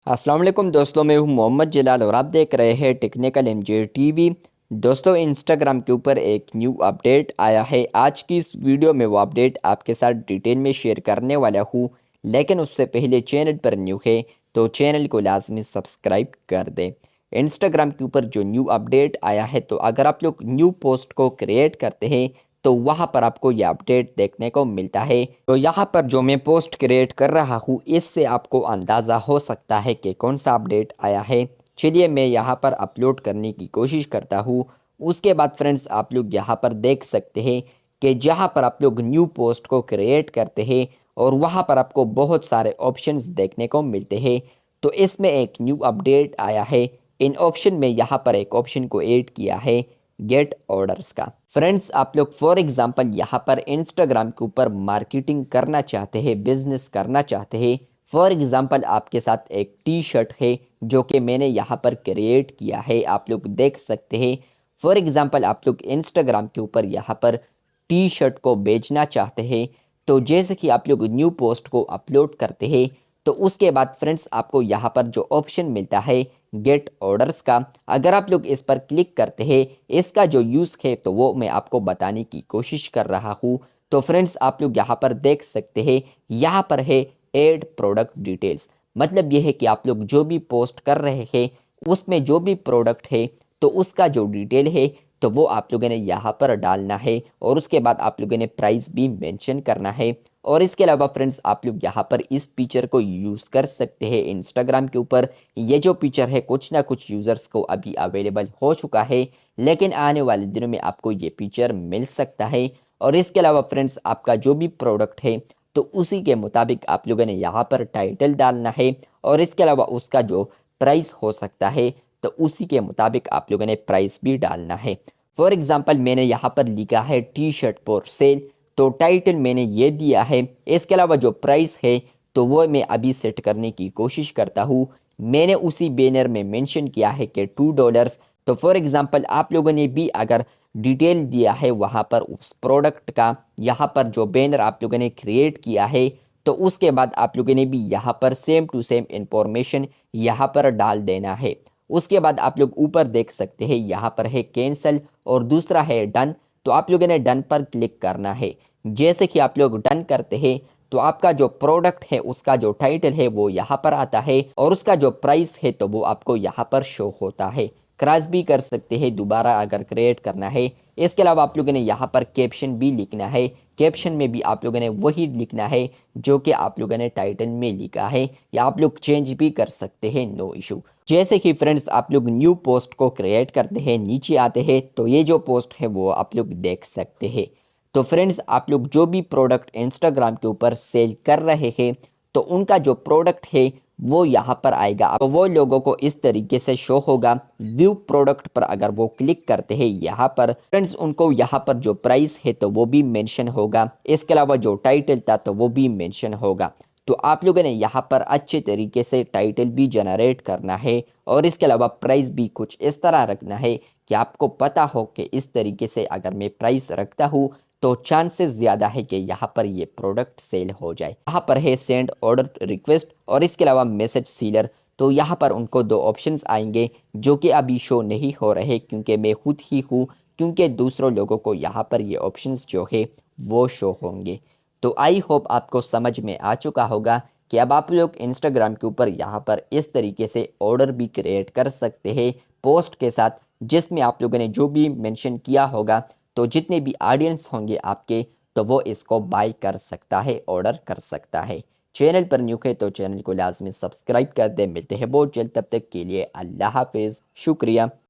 अस्सलाम वालेकुम दोस्तों, मैं हूं मोहम्मद जलाल और आप देख रहे हैं टेक्निकल एमजे टीवी। दोस्तों, इंस्टाग्राम के ऊपर एक न्यू अपडेट आया है। आज की इस वीडियो में वो अपडेट आपके साथ डिटेल में शेयर करने वाला हूं, लेकिन उससे पहले चैनल पर न्यू है तो चैनल को लाजमी सब्सक्राइब कर दें। इंस्टाग्राम के ऊपर जो न्यू अपडेट आया है, तो अगर आप लोग न्यू पोस्ट को क्रिएट करते हैं तो वहाँ पर आपको ये अपडेट देखने को मिलता है। तो यहाँ पर जो मैं पोस्ट क्रिएट कर रहा हूँ, इससे आपको अंदाज़ा हो सकता है कि कौन सा अपडेट आया है। चलिए मैं यहाँ पर अपलोड करने की कोशिश करता हूँ। उसके बाद फ्रेंड्स, आप लोग यहाँ पर देख सकते हैं कि जहाँ पर आप लोग न्यू पोस्ट को क्रिएट करते हैं और वहाँ पर आपको बहुत सारे ऑप्शंस देखने को मिलते हैं। तो इसमें एक न्यू अपडेट आया है। इन ऑप्शन में यहाँ पर एक ऑप्शन को ऐड किया है, गेट ऑर्डर्स का। फ्रेंड्स, आप लोग फॉर एग्जांपल यहाँ पर इंस्टाग्राम के ऊपर मार्केटिंग करना चाहते हैं, बिजनेस करना चाहते हैं। फॉर एग्जांपल आपके साथ एक टी शर्ट है जो कि मैंने यहाँ पर क्रिएट किया है, आप लोग देख सकते हैं। फॉर एग्जांपल आप लोग इंस्टाग्राम के ऊपर यहाँ पर टी शर्ट को बेचना चाहते हैं। तो जैसे कि आप लोग न्यू पोस्ट को अपलोड करते हैं, तो उसके बाद फ्रेंड्स आपको यहाँ पर जो ऑप्शन मिलता है गेट ऑर्डर्स का, अगर आप लोग इस पर क्लिक करते हैं, इसका जो यूज़ है तो वो मैं आपको बताने की कोशिश कर रहा हूँ। तो फ्रेंड्स, आप लोग यहाँ पर देख सकते हैं, यहाँ पर है एड प्रोडक्ट डिटेल्स। मतलब ये है कि आप लोग जो भी पोस्ट कर रहे हैं उसमें जो भी प्रोडक्ट है तो उसका जो डिटेल है तो वो आप लोगों ने यहाँ पर डालना है, और उसके बाद आप लोगों ने प्राइस भी मेंशन करना है। और इसके अलावा फ्रेंड्स, आप लोग यहाँ पर इस फीचर को यूज़ कर सकते हैं इंस्टाग्राम के ऊपर। ये जो फीचर है कुछ ना कुछ यूज़र्स को अभी अवेलेबल हो चुका है, लेकिन आने वाले दिनों में आपको ये फीचर मिल सकता है। और इसके अलावा फ्रेंड्स, आपका जो भी प्रोडक्ट है तो उसी के मुताबिक आप लोगों ने यहाँ पर टाइटल डालना है, और इसके अलावा उसका जो प्राइस हो सकता है तो उसी के मुताबिक आप लोगों ने प्राइस भी डालना है। फॉर एग्ज़ाम्पल मैंने यहाँ पर लिखा है टी शर्ट फॉर सेल, तो टाइटल मैंने ये दिया है। इसके अलावा जो प्राइस है तो वो मैं अभी सेट करने की कोशिश करता हूँ। मैंने उसी बैनर में मेंशन किया है कि $2। तो फॉर एग्ज़ाम्पल आप लोगों ने भी अगर डिटेल दिया है वहाँ पर उस प्रोडक्ट का, यहाँ पर जो बैनर आप लोगों ने क्रिएट किया है तो उसके बाद आप लोगों ने भी यहाँ पर सेम टू सेम इंफॉर्मेशन यहाँ पर डाल देना है। उसके बाद आप लोग ऊपर देख सकते हैं, यहाँ पर है कैंसल और दूसरा है डन। तो आप लोगों ने डन पर क्लिक करना है। जैसे कि आप लोग डन करते हैं तो आपका जो प्रोडक्ट है उसका जो टाइटल है वो यहाँ पर आता है, और उसका जो प्राइस है तो वो आपको यहाँ पर शो होता है। क्रॉस भी कर सकते हैं दोबारा अगर क्रिएट करना है। इसके अलावा आप लोगों ने यहाँ पर कैप्शन भी लिखना है। कैप्शन में भी आप लोगों ने वही लिखना है जो कि आप लोगों ने टाइटल में लिखा है, या आप लोग चेंज भी कर सकते हैं, नो इशू। जैसे कि फ्रेंड्स, आप लोग न्यू पोस्ट को क्रिएट करते हैं, नीचे आते हैं तो ये जो पोस्ट है वो आप लोग देख सकते हैं। तो फ्रेंड्स, आप लोग जो भी प्रोडक्ट इंस्टाग्राम के ऊपर सेल कर रहे हैं तो उनका जो प्रोडक्ट है वो यहाँ पर आएगा। तो वो लोगों को इस तरीके से शो होगा। व्यू प्रोडक्ट पर अगर वो क्लिक करते हैं यहाँ पर फ्रेंड्स, उनको यहाँ पर जो प्राइस है तो वो भी मेंशन होगा। इसके अलावा जो टाइटल था तो वो भी मेंशन होगा। तो आप लोगों ने यहाँ पर अच्छे तरीके से टाइटल भी जनरेट करना है, और इसके अलावा प्राइस भी कुछ इस तरह रखना है कि आपको पता हो कि इस तरीके से अगर मैं प्राइस रखता हूँ तो चांसेस ज़्यादा है कि यहाँ पर ये प्रोडक्ट सेल हो जाए। यहाँ पर है सेंड ऑर्डर रिक्वेस्ट और इसके अलावा मैसेज सीलर। तो यहाँ पर उनको दो ऑप्शंस आएंगे जो कि अभी शो नहीं हो रहे क्योंकि मैं खुद ही हूँ, क्योंकि दूसरों लोगों को यहाँ पर ये ऑप्शंस जो है वो शो होंगे। तो आई होप आपको समझ में आ चुका होगा कि अब आप लोग इंस्टाग्राम के ऊपर यहाँ पर इस तरीके से ऑर्डर भी क्रिएट कर सकते हैं पोस्ट के साथ, जिसमें आप लोगों ने जो भी मेंशन किया होगा तो जितने भी ऑडियंस होंगे आपके तो वो इसको बाय कर सकता है, ऑर्डर कर सकता है। चैनल पर न्यू है तो चैनल को लाजमी सब्सक्राइब कर दे। मिलते हैं बहुत जल्द, तब तक के लिए अल्लाह हाफिज़, शुक्रिया।